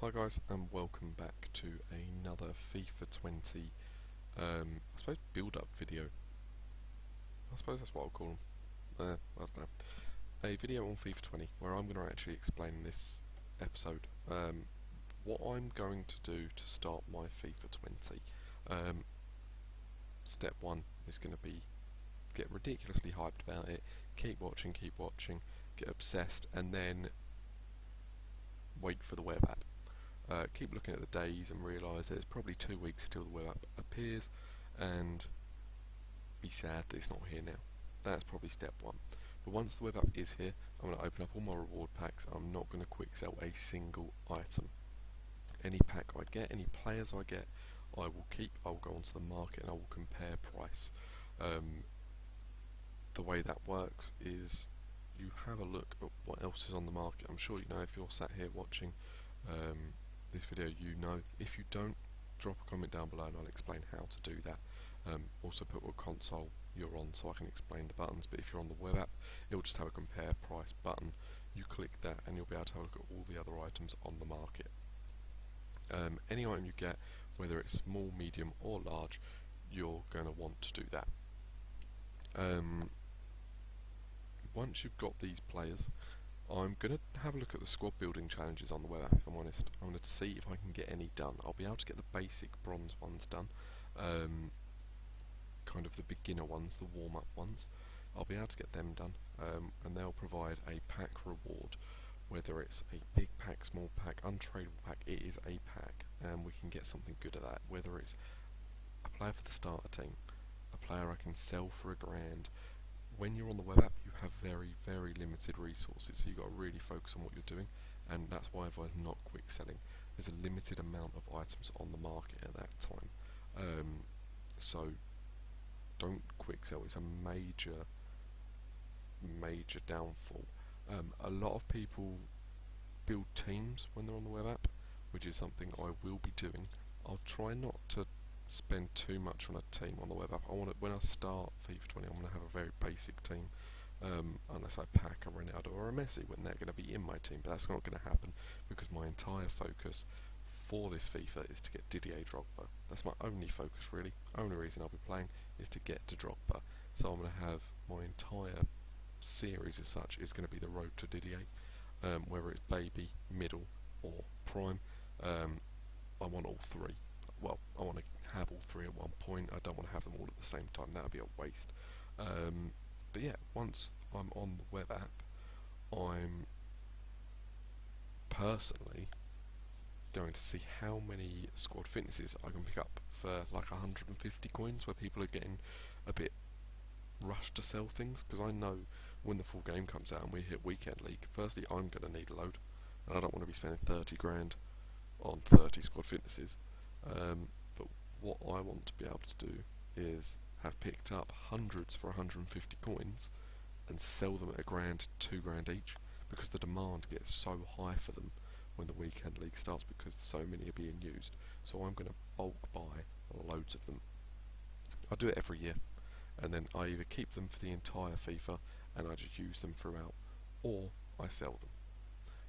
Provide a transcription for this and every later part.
Hi guys, and welcome back to another FIFA 20, I suppose build-up video. I suppose that's what I'll call them. I don't know. A video on FIFA 20 where I'm going to actually explain in this episode what I'm going to do to start my FIFA 20. Step 1 is going to be get ridiculously hyped about it, keep watching, get obsessed, and then wait for the web app. Keep looking at the days and realise that it's probably 2 weeks until the web app appears, and be sad that it's not here now. That's probably step 1. But once the web app is here, I'm going to open up all my reward packs. I'm not going to quick sell a single item. Any pack I get, any players I get, I will keep. I will go onto the market and I will compare price. The way that works is you have a look at what else is on the market. I'm sure you know if you're sat here watching this video, you know. If you don't, drop a comment down below and I'll explain how to do that. Also put what console you're on so I can explain the buttons, but if you're on the web app, it'll just have a compare price button. You click that and you'll be able to have a look at all the other items on the market. Any item you get, whether it's small, medium or large, you're going to want to do that. Once you've got these players, I'm going to have a look at the squad building challenges on the web app, if I'm honest. I'm going to see if I can get any done. I'll be able to get the basic bronze ones done, kind of the beginner ones, the warm-up ones. I'll be able to get them done, and they'll provide a pack reward. Whether it's a big pack, small pack, untradeable pack, it is a pack, and we can get something good at that. Whether it's a player for the starter team, a player I can sell for £1,000. When you're on the web app, you have very, very limited resources, so you've got to really focus on what you're doing, and that's why I advise not quick selling. There's a limited amount of items on the market at that time, so don't quick sell. It's a major downfall. A lot of people build teams when they're on the web app, which is something I will be doing. I'll try not to spend too much on a team on the web app. When I start FIFA 20, I'm going to have a very basic team, unless I pack a Ronaldo or a Messi when they're going to be in my team, but that's not going to happen because my entire focus for this FIFA is to get Didier Drogba. That's my only focus really. Only reason I'll be playing is to get to Drogba. So I'm going to have my entire series as such is going to be the road to Didier, whether it's baby, middle or prime. I want all three. Well, I want to have all three at one point. I don't want to have them all at the same time. That would be a waste. But yeah, once I'm on the web app, I'm personally going to see how many squad fitnesses I can pick up for like 150 coins, where people are getting a bit rushed to sell things, because I know when the full game comes out and we hit weekend league, firstly I'm going to need a load, and I don't want to be spending 30 grand on 30 squad fitnesses. But what I want to be able to do is have picked up hundreds for 150 coins and sell them at £1,000, £2,000 each, because the demand gets so high for them when the weekend league starts, because so many are being used. So I'm going to bulk buy loads of them. I do it every year, and then I either keep them for the entire FIFA and I just use them throughout, or I sell them.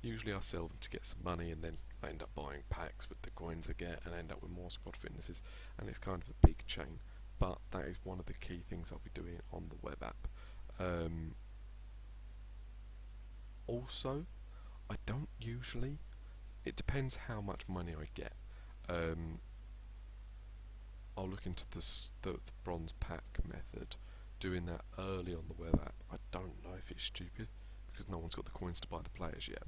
Usually I sell them to get some money, and then I end up buying packs with the coins I get and end up with more squad fitnesses, and it's kind of a big chain. But that is one of the key things I'll be doing on the web app. Also, I don't usually, it depends how much money I get. I'll look into the bronze pack method, doing that early on the web app. I don't know if it's stupid, because no one's got the coins to buy the players yet.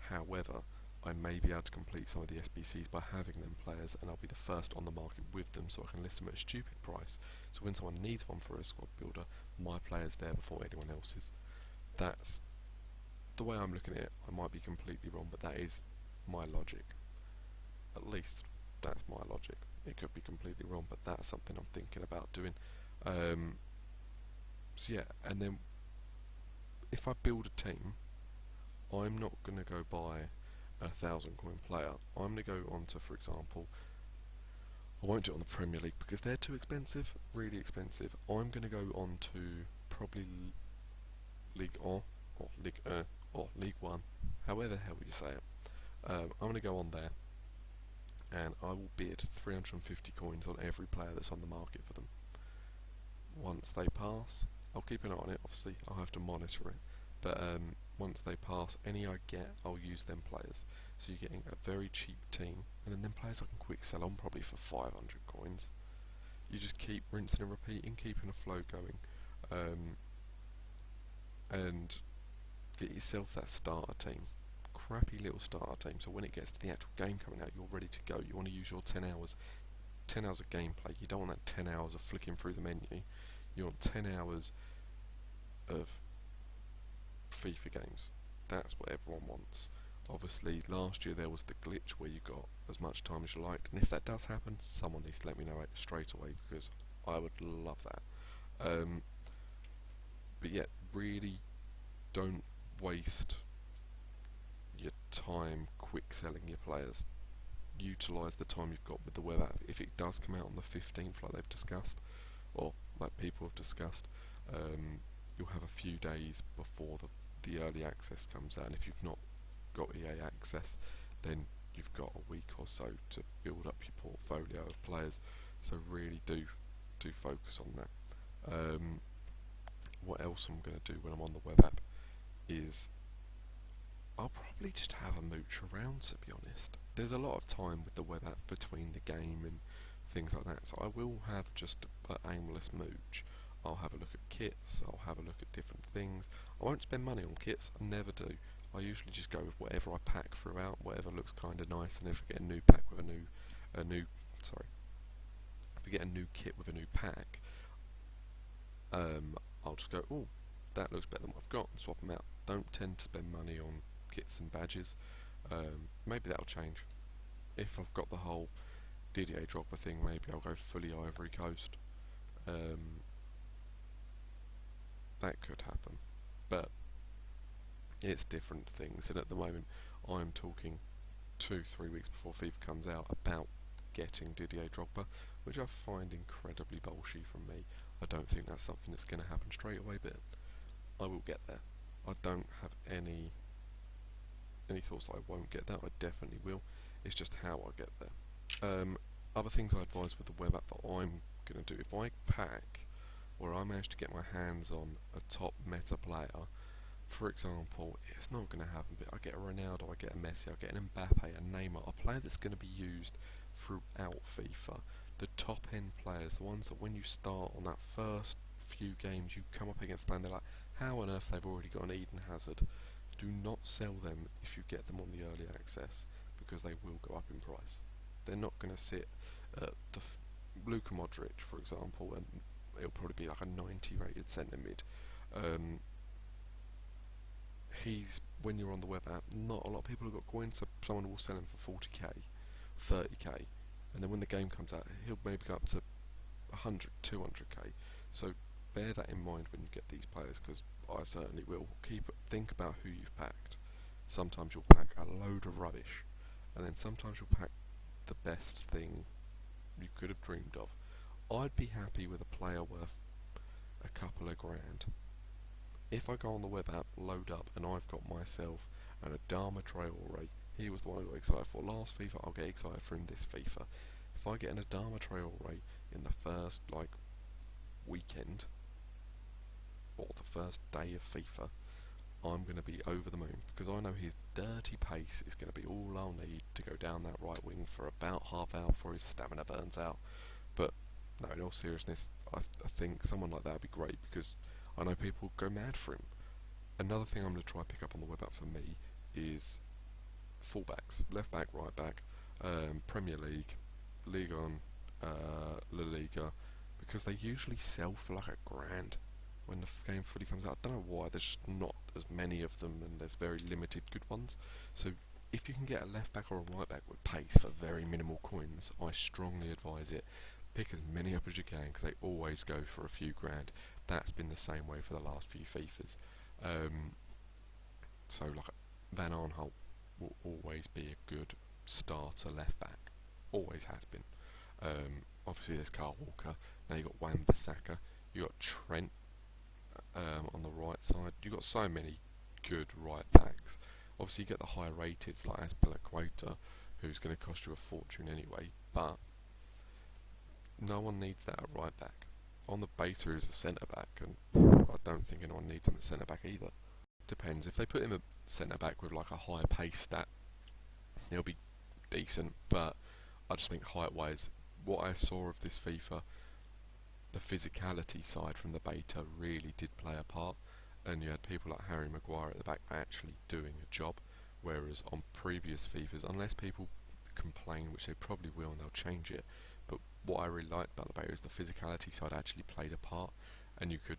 However, I may be able to complete some of the SBCs by having them players, and I'll be the first on the market with them, so I can list them at a stupid price. So when someone needs one for a squad builder, my player's there before anyone else's. That's the way I'm looking at it. I might be completely wrong, but that is my logic. At least that's my logic. It could be completely wrong, but that's something I'm thinking about doing. So yeah, and then if I build a team, I'm not going to go buy a 1,000 coin player. I'm going to go on to, for example, I won't do it on the Premier League because they're too expensive, really expensive. I'm going to go on to probably Ligue 1 or Ligue 1, however the hell you say it. I'm going to go on there and I will bid 350 coins on every player that's on the market for them. Once they pass, I'll keep an eye on it, obviously, I'll have to monitor it, but once they pass, any I get, I'll use them players. So you're getting a very cheap team, and then them players I can quick sell on probably for 500 coins. You just keep rinsing and repeating, keeping a flow going, and get yourself that starter team. Crappy little starter team, so when it gets to the actual game coming out, you're ready to go. You want to use your 10 hours of gameplay. You don't want that 10 hours of flicking through the menu. You want 10 hours of FIFA games. That's what everyone wants. Obviously, last year there was the glitch where you got as much time as you liked, and if that does happen, someone needs to let me know it straight away because I would love that. But yeah, really don't waste your time quick selling your players. Utilise the time you've got with the web app. If it does come out on the 15th, like they've discussed, or like people have discussed, you'll have a few days before the early access comes out. And if you've not got EA access, then you've got a week or so to build up your portfolio of players. So really do focus on that. What else I'm going to do when I'm on the web app is I'll probably just have a mooch around, to be honest. There's a lot of time with the web app between the game and things like that, so I will have just an aimless mooch. I'll have a look at kits, I'll have a look at different things. I won't spend money on kits, I never do. I usually just go with whatever I pack throughout, whatever looks kind of nice, and if I get a new pack with if I get a new kit with a new pack, I'll just go, oh, that looks better than what I've got, and swap them out. Don't tend to spend money on kits and badges. Maybe that'll change. If I've got the whole Didier Drogba thing, maybe I'll go fully Ivory Coast. That could happen, but it's different things. And at the moment, I'm talking 2-3 weeks before FIFA comes out about getting Didier Drogba, which I find incredibly bullshit from me. I don't think that's something that's going to happen straight away, but I will get there. I don't have any thoughts that I won't get that. I definitely will. It's just how I get there. Other things I advise with the web app that I'm going to do, if I pack or I manage to get my hands on a top meta player, for example, it's not going to happen, but I get a Ronaldo, I get a Messi, I get an Mbappe, a Neymar, a player that's going to be used throughout FIFA. The top end players, the ones that when you start on that first few games you come up against a player and they're like, how on earth they've already got an Eden Hazard. Do not sell them if you get them on the early access, because they will go up in price. They're not going to sit at the Luka Modric, for example, and it'll probably be like a 90 rated centre mid. When you're on the web app, not a lot of people have got coins, so someone will sell him for 40k, 30k, and then when the game comes out, he'll maybe go up to 100, 200k. So bear that in mind when you get these players, because I certainly will. Think about who you've packed. Sometimes you'll pack a load of rubbish, and then sometimes you'll pack the best thing you could have dreamed of. I'd be happy with a player worth a couple of grand. If I go on the web app, load up, and I've got myself an Adama Traore, he was the one I got excited for last FIFA, I'll get excited for him this FIFA. If I get an Adama Traore in the first weekend, or the first day of FIFA, I'm going to be over the moon, because I know his dirty pace is going to be all I'll need to go down that right wing for about half hour before his stamina burns out. But no, in all seriousness, I think someone like that would be great, because I know people go mad for him. Another thing I'm going to try pick up on the web app for me is fullbacks, left back, right back, Premier League, Ligue 1, La Liga, because they usually sell for like £1,000 when the game fully comes out. I don't know why, there's just not as many of them, and there's very limited good ones. So if you can get a left back or a right back with pace for very minimal coins, I strongly advise it. Pick as many up as you can, because they always go for a few grand. That's been the same way for the last few FIFAs. So like Van Aanholt will always be a good starter left back. Always has been. Obviously there's Carl Walker. Now you've got Wan-Bissaka. You've got Trent on the right side. You've got so many good right backs. Obviously, you get the higher rateds like Aspilicueta, who's going to cost you a fortune anyway, but no one needs that at right back. On the beta is a centre back, and I don't think anyone needs him at centre back either. Depends. If they put him at centre back with like a higher pace stat, he'll be decent, but I just think height wise, what I saw of this FIFA, the physicality side from the beta really did play a part, and you had people like Harry Maguire at the back actually doing a job, whereas on previous FIFAs, unless people complain, which they probably will and they'll change it, but what I really liked about the beta is the physicality side actually played a part, and you could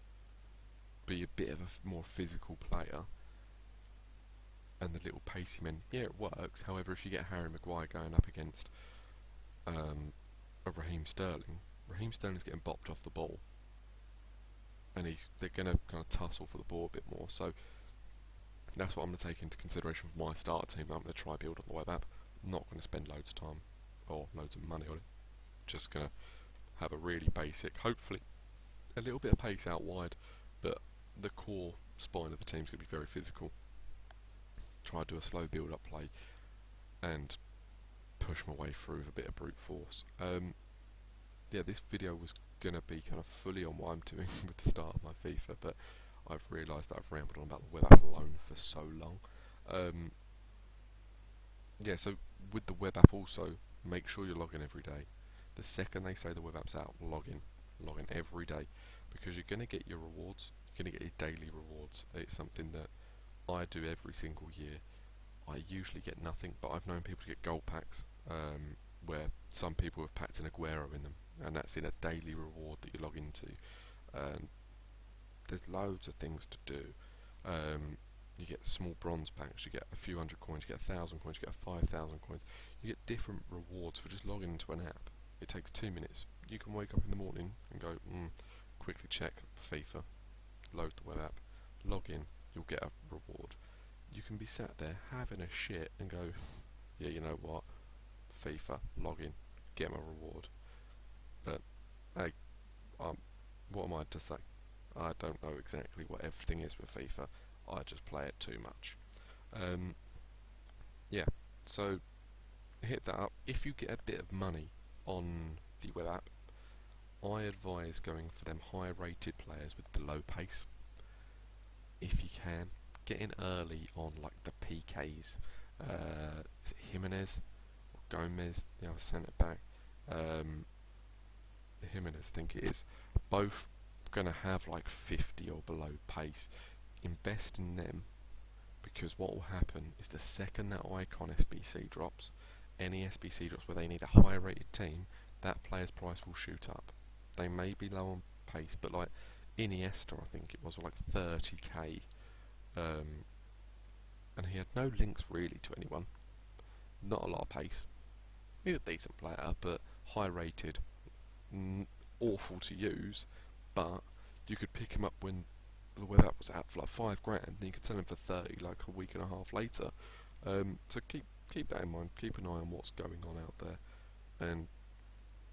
be a bit of a more physical player, and the little pacey men, yeah, it works. However, if you get Harry Maguire going up against a Raheem Sterling's getting bopped off the ball, and they're going to kind of tussle for the ball a bit more. So that's what I'm going to take into consideration for my starter team that I'm going to try build on the web app. I'm not going to spend loads of time or loads of money on it. Just going to have a really basic, hopefully a little bit of pace out wide, but the core spine of the team's going to be very physical. Try to do a slow build-up play and push my way through with a bit of brute force. Yeah, this video was going to be kind of fully on what I'm doing with the start of my FIFA, but I've realised that I've rambled on about the web app alone for so long. Yeah, so with the web app also, make sure you log in every day. The second they say the web app's out, log in every day, because you're going to get your rewards, you're going to get your daily rewards. It's something that I do every single year. I usually get nothing, but I've known people to get gold packs, where some people have packed an Aguero in them, and that's in a daily reward that you log into. There's loads of things to do. You get small bronze packs, you get a few hundred coins, you get 1,000 coins, you get 5,000 coins. You get different rewards for just logging into an app. It takes 2 minutes. You can wake up in the morning and go, quickly check FIFA, load the web app, log in, you'll get a reward. You can be sat there having a shit and go, yeah, you know what, FIFA, log in, get my reward. But hey, what am I to say? I don't know exactly what everything is with FIFA. I just play it too much. Yeah, so hit that up. If you get a bit of money on the web app, I advise going for them high rated players with the low pace. If you can, get in early on like the PKs. Is it Jimenez or Gomez, the other centre back? Jimenez, I think it is. Both going to have like 50 or below pace. Invest in them, because what will happen is the second that icon SBC drops, any SBC drops where they need a high rated team, that player's price will shoot up. They may be low on pace, but like Iniesta, I think it was like 30k, and he had no links really to anyone, not a lot of pace. He's a decent player, but high rated, awful to use, but you could pick him up when the web app was out for like £5,000, and you could sell him for 30 like a week and a half later. So keep that in mind. Keep an eye on what's going on out there, and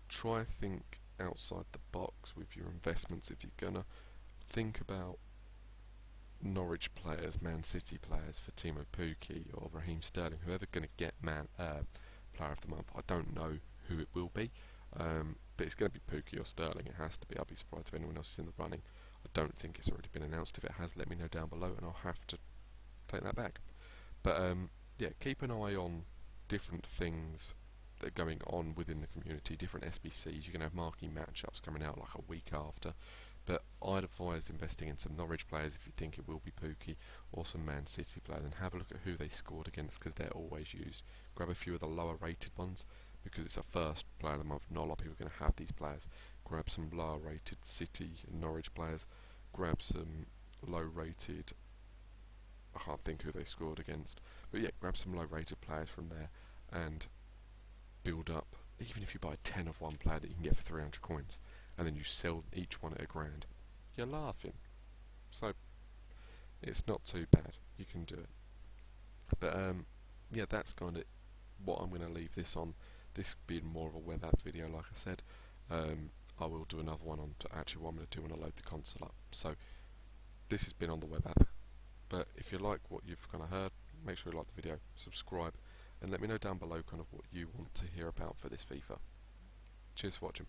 try think outside the box with your investments. If you're gonna think about Norwich players, Man City players for Timo Pukki or Raheem Sterling, whoever gonna get player of the month, I don't know who it will be, but it's going to be Pukki or Sterling. It has to be. I'll be surprised if anyone else is in the running. I don't think it's already been announced. If it has, let me know down below, and I'll have to take that back. But yeah, keep an eye on different things that are going on within the community, different SBCs. You're going to have marquee matchups coming out like a week after. But I'd advise investing in some Norwich players if you think it will be Pukki, or some Man City players, and have a look at who they scored against, because they're always used. Grab a few of the lower rated ones, because it's a first player of the month. Not a lot of people are going to have these players. Grab some lower rated City and Norwich players. Grab some low rated, I can't think who they scored against, but yeah, grab some low rated players from there and build up. Even if you buy 10 of one player that you can get for 300 coins, and then you sell each one at £1,000, you're laughing. So it's not too bad. You can do it. But yeah, that's kind of what I'm going to leave this on. This being more of a web app video, like I said. I will do another one on to actually what I'm going to do when I load the console up. So this has been on the web app. But if you like what you've kind of heard, make sure you like the video, subscribe, and let me know down below kind of what you want to hear about for this FIFA. Cheers for watching.